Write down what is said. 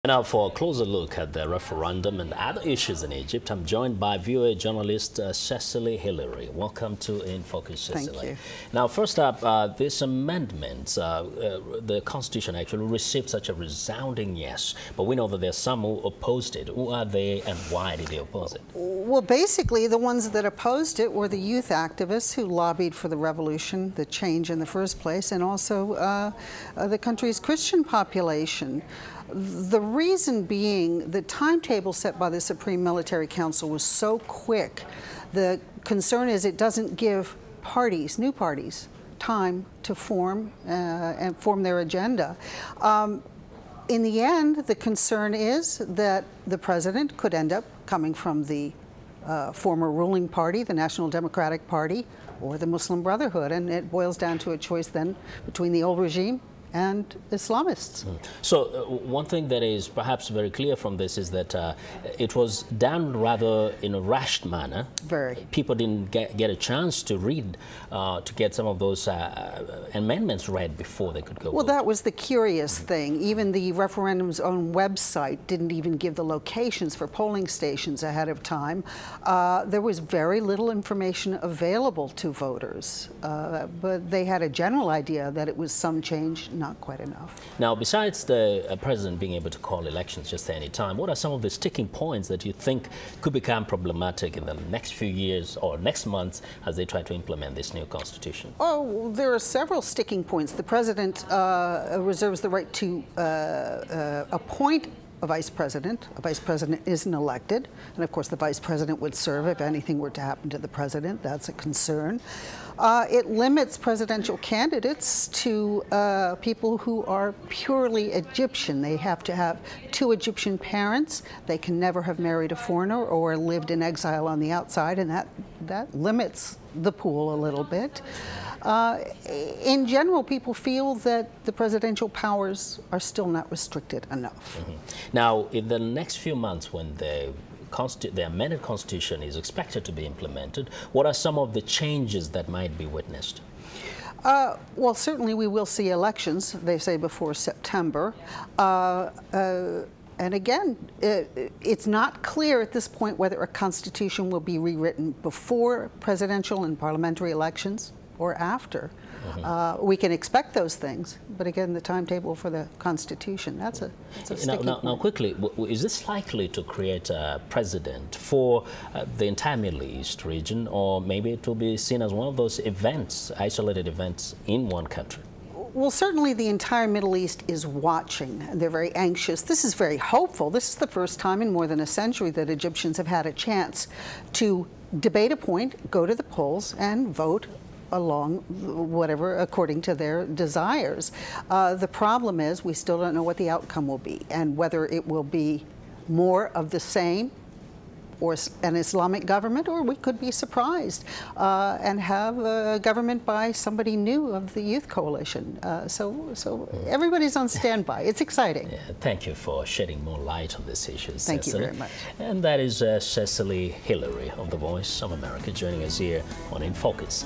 Now, for a closer look at the referendum and other issues in Egypt, I'm joined by VOA journalist Cecily Hillary. Welcome to In Focus, Cecily. Thank you. Now, first up, this amendment, the Constitution actually received such a resounding yes, but we know that there's some who opposed it. Who are they and why did they oppose it? Well, basically, the ones that opposed it were the youth activists who lobbied for the revolution, the change in the first place, and also the country's Christian population. The reason being the timetable set by the Supreme Military Council was so quick. The concern is it doesn't give parties, new parties, time to form and form their agenda. In the end, the concern is that the president could end up coming from the former ruling party, the National Democratic Party, or the Muslim Brotherhood, and it boils down to a choice then between the old regime and Islamists. So one thing that is perhaps very clear from this is that it was done rather in a rushed manner. Very. People didn't get a chance to read, to get some of those amendments read before they could go Well, vote. that was the curious thing. Even the referendum's own website didn't even give the locations for polling stations ahead of time. There was very little information available to voters, but they had a general idea that it was some change, not quite enough. Now, besides the president being able to call elections just at any time, what are some of the sticking points that you think could become problematic in the next few years or next months as they try to implement this new constitution? Oh, there are several sticking points. The president reserves the right to appoint a vice president. A vice president isn't elected, and of course the vice president would serve if anything were to happen to the president. That's a concern. It limits presidential candidates to people who are purely Egyptian. They have to have two Egyptian parents. They can never have married a foreigner or lived in exile on the outside, and that limits the pool a little bit. In general, people feel that the presidential powers are still not restricted enough. Now, in the next few months when the amended constitution is expected to be implemented, what are some of the changes that might be witnessed? Well, certainly we will see elections, they say, before September. And again, it's not clear at this point whether a constitution will be rewritten before presidential and parliamentary elections or after. We can expect those things, but again, the timetable for the Constitution, that's a sticky point. Now, quickly, is this likely to create a precedent for the entire Middle East region, or maybe it will be seen as one of those events, isolated events in one country? Well, certainly the entire Middle East is watching. They're very anxious. This is very hopeful. This is the first time in more than a century that Egyptians have had a chance to debate a point, go to the polls, and vote along whatever according to their desires. The problem is we still don't know what the outcome will be and whether it will be more of the same or an Islamic government, or we could be surprised and have a government by somebody new of the Youth Coalition. So everybody's on standby. It's exciting. Yeah, thank you for shedding more light on this issue, Cecily. Thank you very much. And that is Cecily Hillary of the Voice of America joining us here on In Focus.